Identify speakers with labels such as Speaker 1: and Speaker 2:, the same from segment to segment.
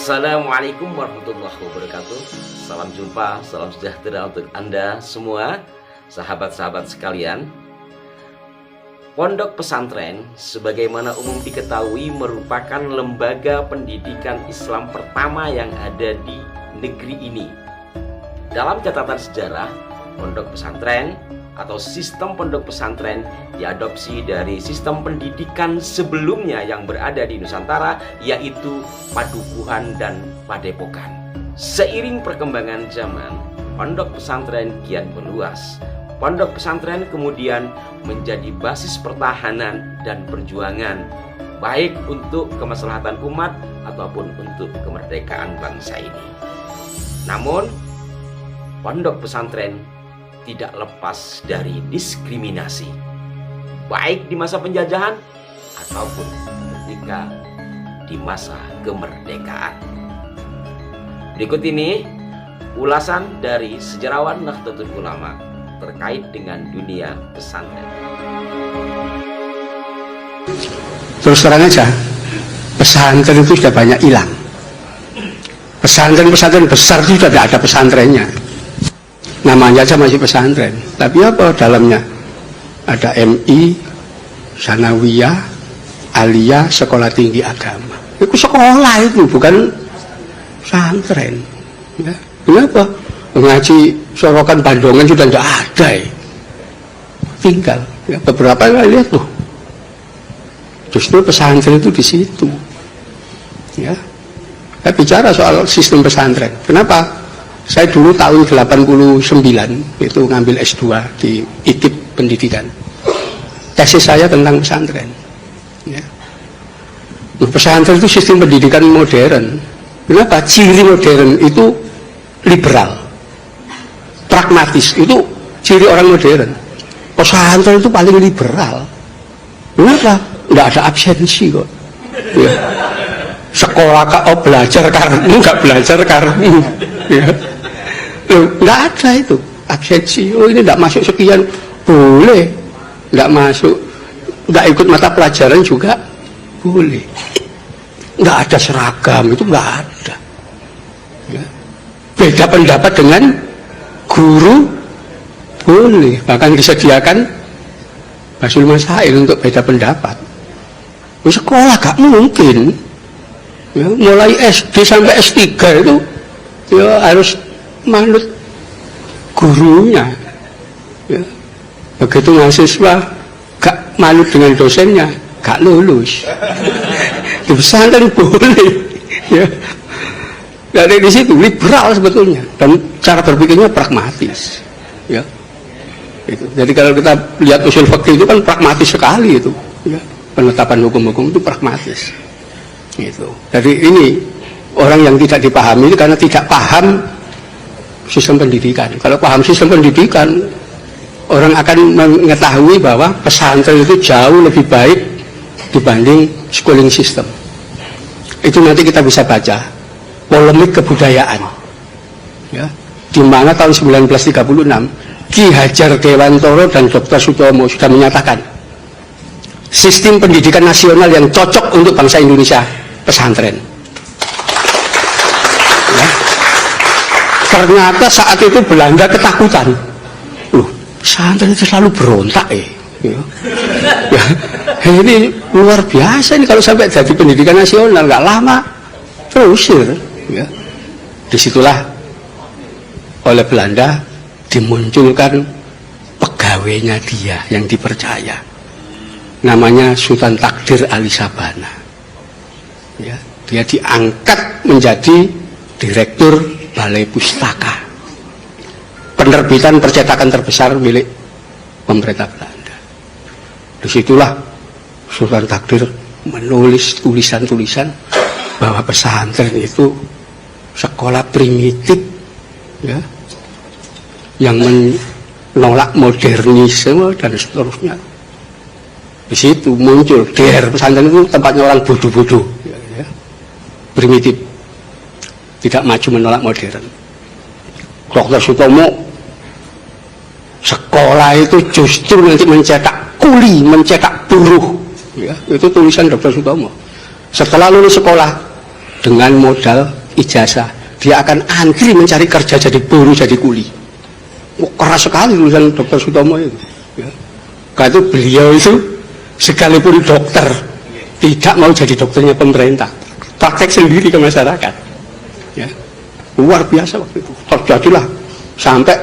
Speaker 1: Assalamualaikum warahmatullahi wabarakatuh. Salam jumpa, salam sejahtera untuk Anda semua, sahabat-sahabat sekalian. Pondok pesantren, sebagaimana umum diketahui, merupakan lembaga pendidikan Islam pertama yang ada di negeri ini. Dalam catatan sejarah, pondok pesantren atau sistem pondok pesantren diadopsi dari sistem pendidikan sebelumnya yang berada di Nusantara, yaitu padukuhan dan padepokan. Seiring perkembangan zaman, pondok pesantren kian meluas. Pondok pesantren kemudian menjadi basis pertahanan dan perjuangan, baik untuk kemaslahatan umat ataupun untuk kemerdekaan bangsa ini. Namun, pondok pesantren tidak lepas dari diskriminasi, baik di masa penjajahan ataupun ketika di masa kemerdekaan. Berikut ini ulasan dari sejarawan Nahdlatul Ulama terkait dengan dunia pesantren.
Speaker 2: Terus terang aja, pesantren itu sudah banyak hilang. Pesantren-pesantren besar itu sudah tidak ada pesantrennya. Namanya aja masih pesantren, tapi apa dalamnya? Ada MI, Sanawiyah, Aliyah, sekolah tinggi agama. Itu sekolah itu, bukan pesantren. Ya. Kenapa? Ngaji Sorokan Bandongan sudah tidak ada ya. Tinggal ya, beberapa kali lihat tuh. Justru pesantren itu di situ. Ya. Saya bicara soal sistem pesantren. Kenapa? Saya dulu tahun 89 itu ngambil S2 di IKIP Pendidikan. Tesis saya tentang pesantren. Ya. Pesantren itu sistem pendidikan modern. Kenapa? Ciri modern itu liberal, pragmatis. Itu ciri orang modern. Pesantren itu paling liberal. Kenapa? Nggak ada absensi kok. Ya. Sekolah belajar karena nggak belajar karena. Ya. Nggak ada itu absensi. Oh, ini nggak masuk sekian, boleh. Nggak masuk, nggak ikut mata pelajaran juga boleh. Nggak ada seragam, itu nggak ada. Ya. Beda pendapat dengan guru boleh, bahkan disediakan basul masail untuk beda pendapat. Sekolah nggak mungkin. Ya, mulai SD sampai S3 itu ya harus manut gurunya. Ya. Begitu mahasiswa gak manut dengan dosennya, gak lulus. Di pesantren boleh. Ya. Dari di situ liberal sebetulnya, dan cara berpikirnya pragmatis. Ya. Itu. Jadi kalau kita lihat usul fikih itu kan pragmatis sekali itu. Ya. Penetapan hukum-hukum itu pragmatis. Gitu. Jadi ini orang yang tidak dipahami itu karena tidak paham sistem pendidikan. Kalau paham sistem pendidikan, orang akan mengetahui bahwa pesantren itu jauh lebih baik dibanding schooling system. Itu nanti kita bisa baca polemik kebudayaan. Ya, di mana tahun 1936 Ki Hajar Dewantoro dan Dr. Sutomo sudah menyatakan sistem pendidikan nasional yang cocok untuk bangsa Indonesia pesantren. Ya. Ternyata saat itu Belanda ketakutan. Loh, pesantren itu selalu berontak ya. Ya. Ini luar biasa ini kalau sampai jadi pendidikan nasional, nggak lama terusir. Ya. Disitulah oleh Belanda dimunculkan pegawainya dia yang dipercaya. Namanya Sultan Takdir Ali Sabana. Ya, dia diangkat menjadi direktur Balai Pustaka, penerbitan percetakan terbesar milik pemerintah Belanda. Disitulah Sultan Takdir menulis tulisan-tulisan bahwa pesantren itu sekolah primitif, ya, yang menolak modernisme dan seterusnya. Di situ muncul pesantren itu tempatnya orang bodoh-bodoh, ya, primitif, tidak maju menolak modern. Dr. Sutomo, sekolah itu justru nanti mencetak kuli, mencetak buruh. Ya, itu tulisan Dr. Sutomo. Setelah lulus sekolah dengan modal ijazah, dia akan antri mencari kerja jadi buruh, jadi kuli. Keras sekali tulisan Dr. Sutomo itu. Ya. Karena itu beliau itu sekalipun dokter tidak mau jadi dokternya pemerintah, praktek sendiri ke masyarakat. Ya. Luar biasa waktu itu. Terjadilah sampai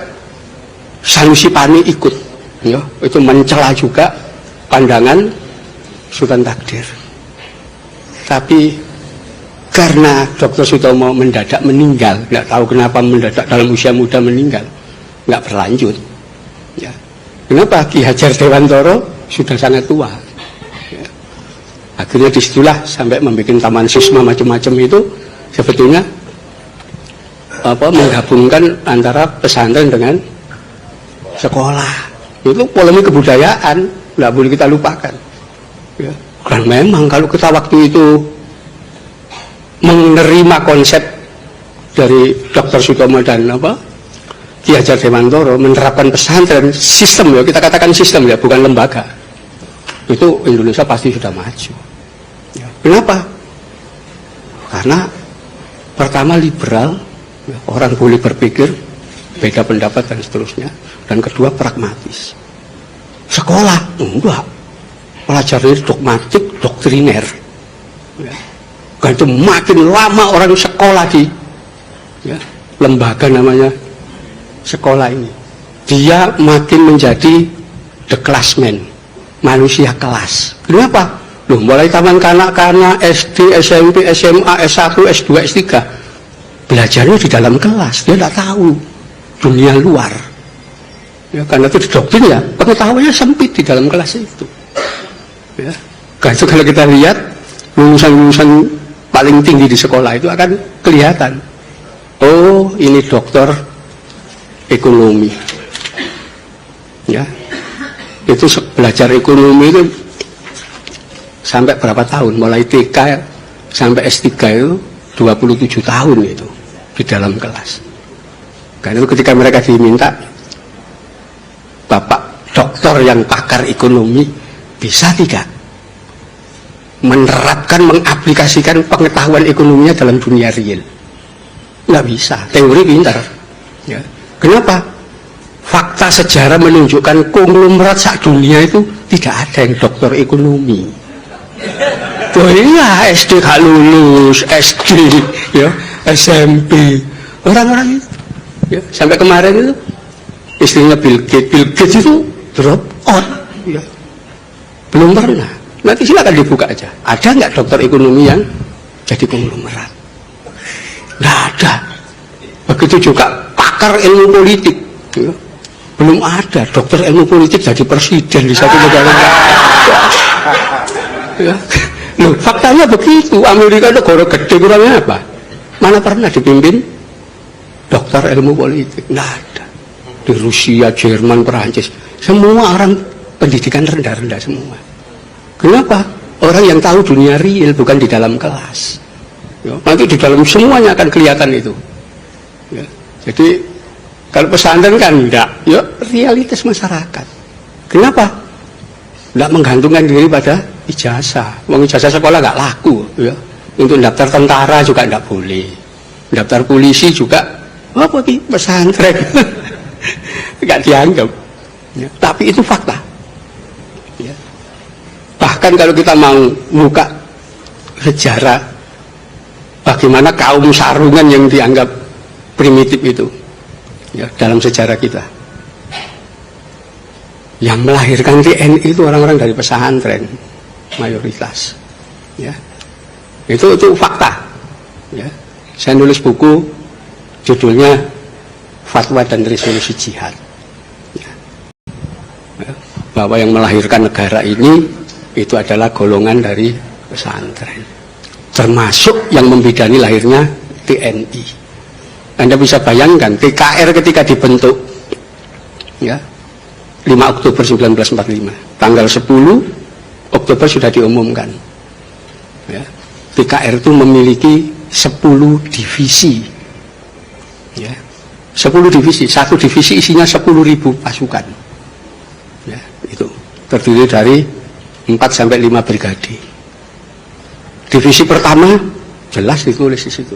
Speaker 2: Sanusi Pani ikut. Ya. Itu mencela juga pandangan Sultan Takdir. Tapi karena Dr. Sutomo mendadak meninggal, nggak tahu kenapa mendadak dalam usia muda meninggal, nggak berlanjut. Ya. Kenapa? Ki Hajar Dewantoro sudah sangat tua. Ya. Akhirnya disitulah sampai membuat taman sisma macam-macam itu sebetulnya menggabungkan antara pesantren dengan sekolah. Itu polemik kebudayaan, nggak boleh kita lupakan. Ya. Dan memang kalau kita waktu itu menerima konsep dari Dr. Sutomo dan Ki Hajar Dewantoro menerapkan pesantren sistem, ya kita katakan sistem ya, bukan lembaga, itu Indonesia pasti sudah maju. Ya. Kenapa? Karena pertama liberal, ya, orang boleh berpikir beda pendapat dan seterusnya, dan kedua pragmatis. Sekolah enggak, pelajaran dogmatik, doktriner. Ya. Karena itu makin lama orang sekolah di lembaga namanya sekolah ini, dia makin menjadi the classman, manusia kelas. Kenapa? Loh, mulai taman kanak-kanak, SD, SMP, SMA, S1, S2, S3, belajarnya di dalam kelas, dia tidak tahu dunia luar. Ya, karena itu didoktrin ya, pengetahuannya sempit di dalam kelas itu. Ya. Karena itu kalau kita lihat lulusan-lulusan paling tinggi di sekolah itu akan kelihatan, oh ini dokter ekonomi. Ya, itu belajar ekonomi itu sampai berapa tahun, mulai TK sampai S3 itu 27 tahun itu di dalam kelas. Karena itu ketika mereka diminta, Bapak dokter yang pakar ekonomi, bisa tidak menerapkan, mengaplikasikan pengetahuan ekonominya dalam dunia real? Nggak bisa, teori pintar. Ya. Kenapa? Fakta sejarah menunjukkan konglomerat sak dunia itu tidak ada yang dokter ekonomi. Oh iya, SD gak lulus, SD, ya, SMP, orang-orang itu, ya, sampai kemarin itu istrinya Bill Gates itu drop out, ya, belum pernah. Nanti silakan dibuka aja. Ada nggak dokter ekonomi yang jadi konglomerat? Nggak ada. Begitu juga pakar ilmu politik. Ya. Belum ada dokter ilmu politik jadi presiden di satu negara. Ya. Loh, faktanya begitu. Amerika negara gede kurangnya apa? Mana pernah dipimpin dokter ilmu politik? Nggak ada. Di Rusia, Jerman, Perancis, semua orang pendidikan rendah-rendah semua. Kenapa? Orang yang tahu dunia real, bukan di dalam kelas. Ya, nanti di dalam semuanya akan kelihatan itu. Ya, jadi kalau pesantren kan enggak, ya realitas masyarakat. Kenapa? Enggak menggantungkan diri pada ijazah. Ijazah sekolah enggak laku. Ya. Untuk daftar tentara juga enggak boleh. Daftar polisi juga, apa sih pesantren? Enggak dianggap. Ya, tapi itu fakta. Ya. Bahkan kalau kita mau buka sejarah bagaimana kaum sarungan yang dianggap primitif itu, ya, dalam sejarah kita, yang melahirkan TNI itu orang-orang dari pesantren mayoritas. Ya. Itu fakta. Ya. Saya nulis buku judulnya Fatwa dan Resolusi Jihad. Ya. Ya. Bahwa yang melahirkan negara ini itu adalah golongan dari pesantren, termasuk yang membidani lahirnya TNI. Anda bisa bayangkan TKR ketika dibentuk, ya, 5 Oktober 1945, tanggal 10 Oktober sudah diumumkan, ya, TKR itu memiliki 10 divisi, ya, 10 divisi, satu divisi isinya 10.000 pasukan, ya, itu terdiri dari 4-5 brigade. Divisi pertama jelas ditulis di situ,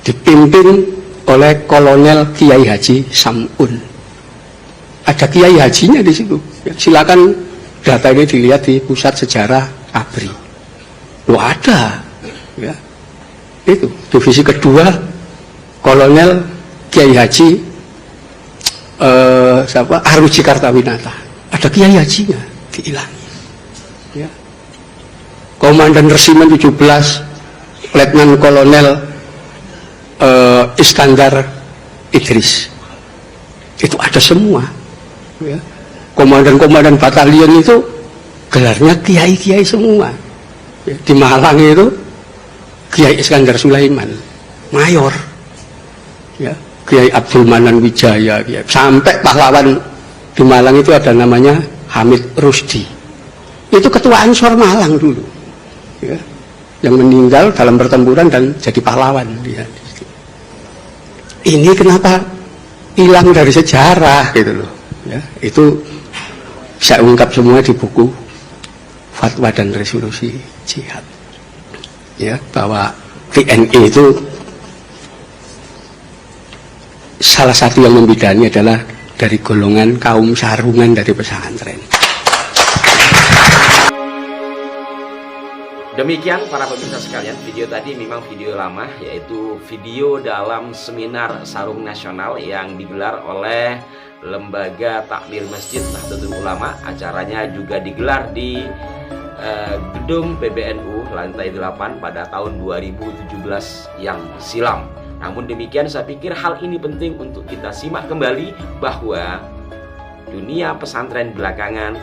Speaker 2: dipimpin oleh Kolonel Kiai Haji Samun. Ada Kiai Hajinya di situ. Ya, silakan data ini dilihat di Pusat Sejarah ABRI. Loh ada. Ya. Itu divisi kedua Kolonel Kiai Haji Aruji Kartawinata. Ada Kiai Hajinya diilangi. Ya. Komandan Resimen 17 Letnan Kolonel Iskandar Idris. Itu ada semua. Ya. Komandan-komandan batalion itu gelarnya kiai-kiai semua. Ya. Di Malang itu Kiai Iskandar Sulaiman, mayor. Ya. Kiai Abdul Manan Wijaya, ya. Sampai pahlawan di Malang itu ada namanya Hamid Rusdi. Itu ketua Ansor Malang dulu. Ya. Yang meninggal dalam pertempuran dan jadi pahlawan. Ya. Ini kenapa hilang dari sejarah gitu loh. Ya, itu saya ungkap semua di buku Fatwa dan Resolusi Jihad. Ya, bahwa TNI itu salah satu yang membidani adalah dari golongan kaum sarungan dari pesantren.
Speaker 1: Demikian para pemirsa sekalian, video tadi memang video lama, yaitu video dalam seminar Sarung Nasional yang digelar oleh Lembaga Takmir Masjid Nahdlatul Ulama. Acaranya juga digelar di gedung PBNU lantai 8 pada tahun 2017 yang silam. Namun demikian, saya pikir hal ini penting untuk kita simak kembali bahwa dunia pesantren belakangan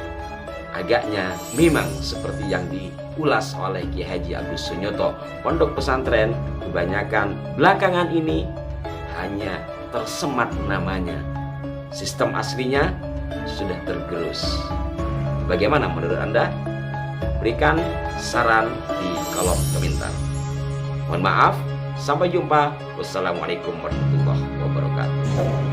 Speaker 1: agaknya memang seperti yang diulas oleh Kiai Haji Agus Sunyoto. Pondok pesantren kebanyakan belakangan ini hanya tersemat namanya. Sistem aslinya sudah tergerus. Bagaimana menurut Anda? Berikan saran di kolom komentar. Mohon maaf, sampai jumpa. Wassalamualaikum warahmatullahi wabarakatuh.